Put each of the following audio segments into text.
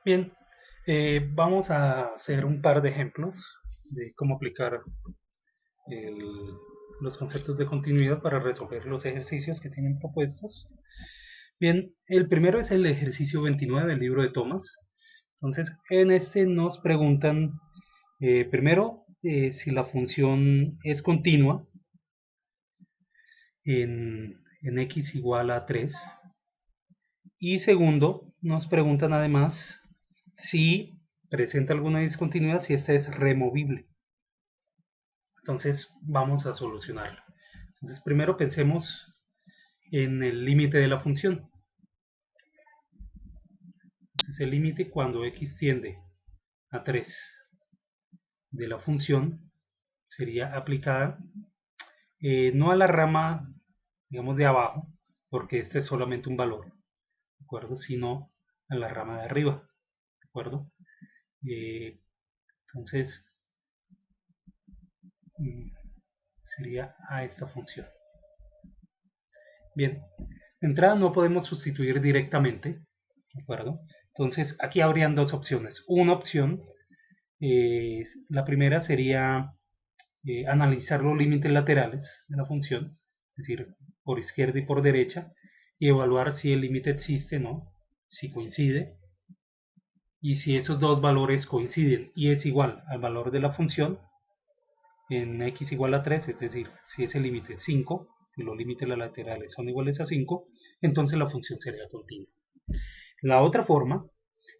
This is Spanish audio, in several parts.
Bien, vamos a hacer un par de ejemplos de cómo aplicar el- los conceptos de continuidad para resolver los ejercicios que tienen propuestos. Bien, el primero es el ejercicio 29 del libro de Thomas. Entonces, en este nos preguntan primero si la función es continua en x igual a 3. Y segundo, nos preguntan además si presenta alguna discontinuidad, si esta es removible. Entonces vamos a solucionarlo. Entonces primero pensemos en el límite de la función. Entonces el límite cuando x tiende a 3 de la función sería aplicada no a la rama, digamos, de abajo, porque este es solamente un valor, ¿de acuerdo? Sino a la rama de arriba, ¿de acuerdo? Entonces sería a esta función. Bien, de entrada no podemos sustituir directamente, ¿de acuerdo? Entonces aquí habrían dos opciones. Una opción, la primera sería analizar los límites laterales de la función, es decir, por izquierda y por derecha, y evaluar si el límite existe o no, si coincide, y si esos dos valores coinciden y es igual al valor de la función en x igual a 3, es decir, si ese límite es 5, si los límites laterales son iguales a 5, entonces la función sería continua. La otra forma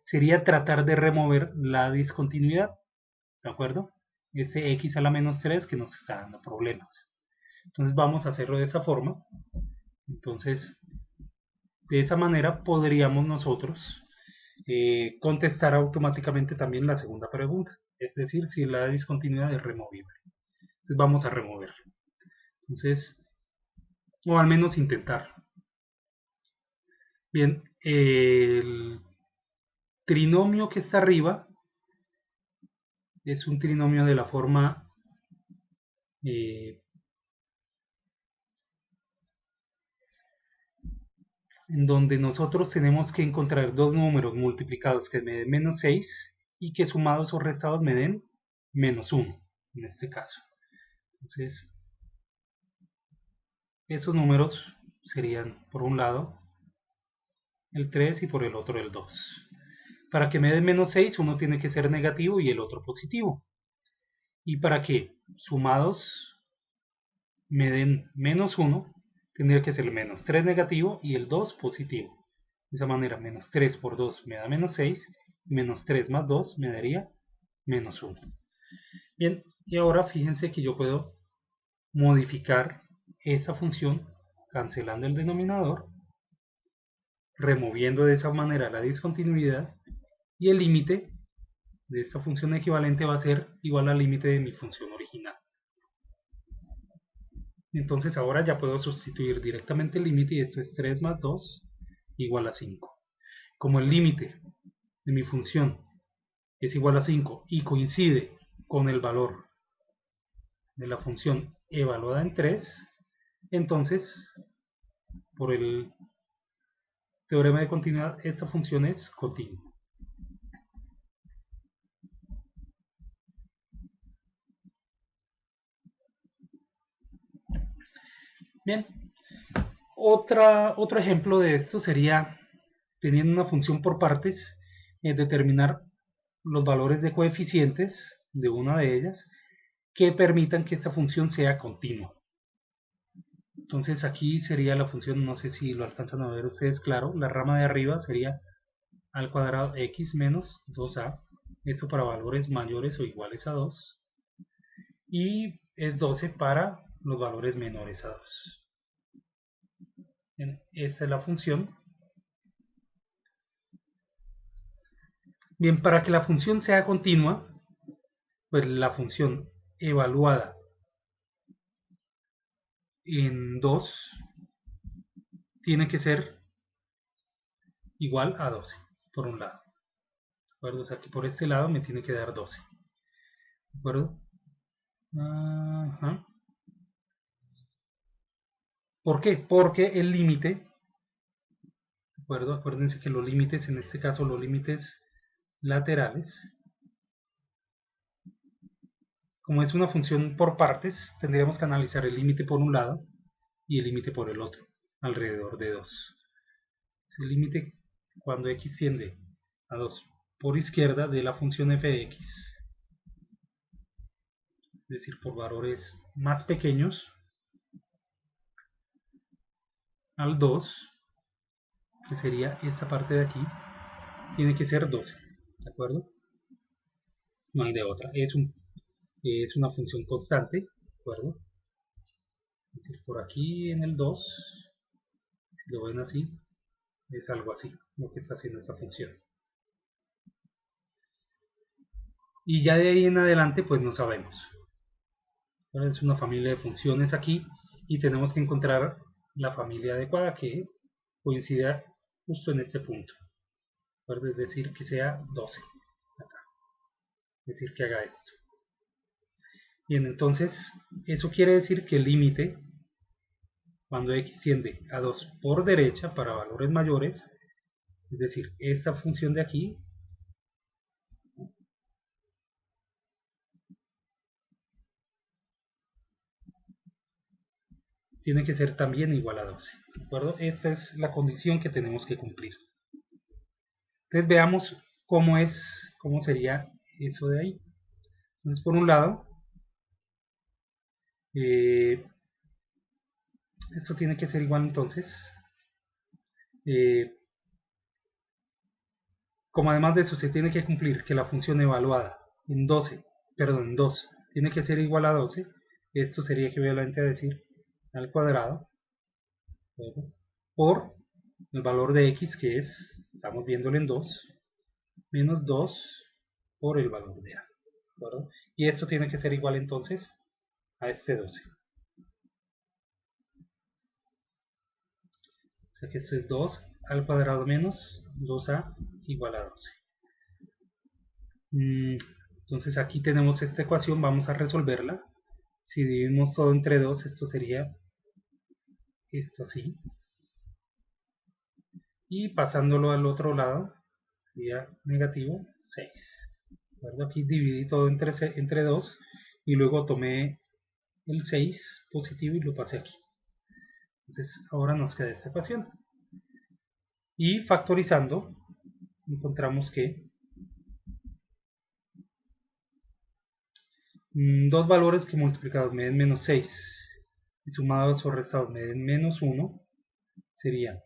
sería tratar de remover la discontinuidad, ¿de acuerdo? Ese x a la menos 3 que nos está dando problemas. Entonces vamos a hacerlo de esa forma. Entonces, de esa manera podríamos nosotros contestar automáticamente también la segunda pregunta, es decir, si la discontinuidad es removible. Entonces vamos a removerla. Entonces, o al menos intentar. Bien, el trinomio que está arriba es un trinomio de la forma en donde nosotros tenemos que encontrar dos números multiplicados que me den menos 6 y que sumados o restados me den menos 1, en este caso. Entonces, esos números serían por un lado el 3 y por el otro el 2. Para que me den menos 6, uno tiene que ser negativo y el otro positivo. Y para que sumados me den menos 1, tendría que ser el menos 3 negativo y el 2 positivo. De esa manera, menos 3 por 2 me da menos 6, menos 3 más 2 me daría menos 1. Bien, y ahora fíjense que yo puedo modificar esta función cancelando el denominador, removiendo de esa manera la discontinuidad, y el límite de esta función equivalente va a ser igual al límite de mi función original. Entonces ahora ya puedo sustituir directamente el límite y esto es 3 más 2 igual a 5. Como el límite de mi función es igual a 5 y coincide con el valor de la función evaluada en 3, entonces por el teorema de continuidad esta función es continua. Bien, otro ejemplo de esto sería teniendo una función por partes, determinar los valores de coeficientes de una de ellas que permitan que esta función sea continua. Entonces aquí sería la función, no sé si lo alcanzan a ver ustedes claro, la rama de arriba sería al cuadrado x menos 2a, esto para valores mayores o iguales a 2, y es 12 para los valores menores a 2. Bien, esta es la función. Bien, para que la función sea continua, pues la función evaluada en 2 tiene que ser igual a 12, por un lado. ¿De acuerdo? O sea que por este lado me tiene que dar 12. ¿De acuerdo? Ajá. ¿Por qué? Porque el límite, ¿de acuerdo? Acuérdense que los límites, en este caso los límites laterales. Como es una función por partes, tendríamos que analizar el límite por un lado y el límite por el otro, alrededor de 2. El límite cuando x tiende a 2 por izquierda de la función f de x, es decir, por valores más pequeños, al 2, que sería esta parte de aquí, tiene que ser 12, ¿de acuerdo? No hay de otra, es una función constante, ¿de acuerdo? Es decir, por aquí en el 2, si lo ven así, es algo así, lo que está haciendo esta función. Y ya de ahí en adelante, pues no sabemos. Ahora es una familia de funciones aquí y tenemos que encontrar la familia adecuada que coincida justo en este punto. Es decir, que sea 12. Acá. Es decir, que haga esto. Bien, entonces, eso quiere decir que el límite, cuando x tiende a 2 por derecha para valores mayores, es decir, esta función de aquí, tiene que ser también igual a 12. ¿De acuerdo? Esta es la condición que tenemos que cumplir. Entonces veamos cómo sería eso de ahí. Entonces, por un lado, esto tiene que ser igual entonces. Eh, como además de eso se tiene que cumplir que la función evaluada en 12, perdón, en 2, tiene que ser igual a 12, esto sería equivalente a decir al cuadrado por el valor de x que es, estamos viéndolo en 2, menos 2 por el valor de a. ¿De acuerdo? Y esto tiene que ser igual entonces a este 12. O sea que esto es 2 al cuadrado menos 2a igual a 12. Entonces aquí tenemos esta ecuación, vamos a resolverla. Si dividimos todo entre 2, esto sería esto así. Y pasándolo al otro lado, sería negativo 6. ¿Verdad? Aquí dividí todo entre 2 y luego tomé el 6 positivo y lo pasé aquí. Entonces ahora nos queda esta ecuación. Y factorizando, encontramos que dos valores que multiplicados me den menos 6 y sumados o restados me den menos 1 serían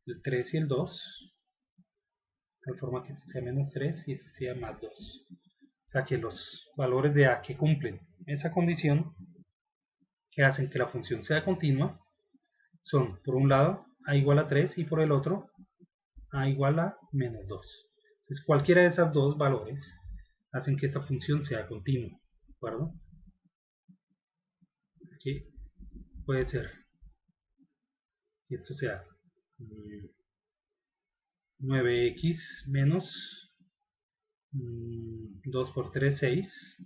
el 3 y el 2, de tal forma que este sea menos 3 y este sea más 2. O sea que los valores de a que cumplen esa condición, que hacen que la función sea continua, son por un lado a igual a 3 y por el otro a igual a menos 2. Entonces cualquiera de esos dos valores hacen que esta función sea continua. ¿De acuerdo? Aquí puede ser que esto sea 9x menos 2 por 3, 6,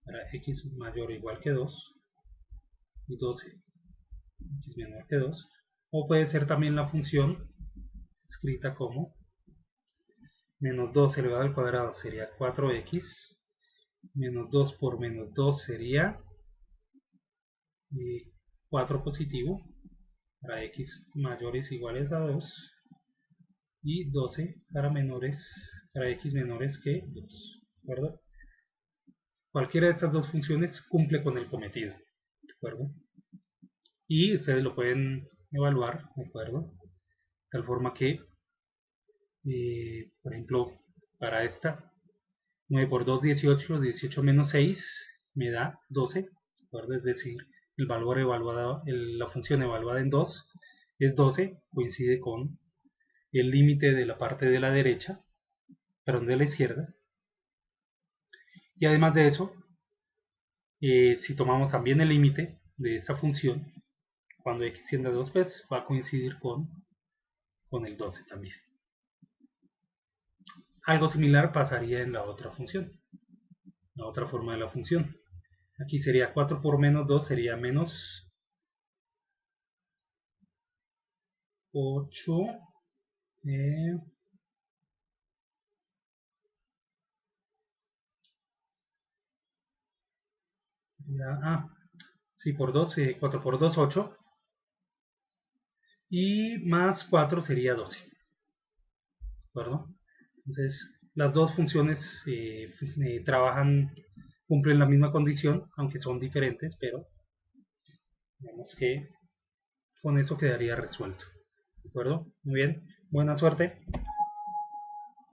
para x mayor o igual que 2, y 12, x menor que 2, o puede ser también la función escrita como menos 2 elevado al cuadrado sería 4x, menos 2 por menos 2 sería 4 positivo, para x mayores iguales a 2, y 12 para x menores que 2, ¿de acuerdo? Cualquiera de estas dos funciones cumple con el cometido, ¿de acuerdo? Y ustedes lo pueden evaluar, ¿de acuerdo? De tal forma que, por ejemplo, para esta, 9 por 2, 18, 18 menos 6 me da 12, ¿de acuerdo? Es decir, el valor evaluado, la función evaluada en 2 es 12, coincide con el límite de la parte de la derecha, perdón, de la izquierda. Y además de eso, si tomamos también el límite de esta función, cuando x tiende a 2, pues va a coincidir con el 12 también. Algo similar pasaría en la otra función, la otra forma de la función. Aquí sería 4 por menos 2 sería menos 8, sí, por 2, 4 por 2, 8. Y más 4 sería 12. ¿De acuerdo? Entonces, las dos funciones cumplen la misma condición, aunque son diferentes, pero digamos que con eso quedaría resuelto. ¿De acuerdo? Muy bien. Buena suerte.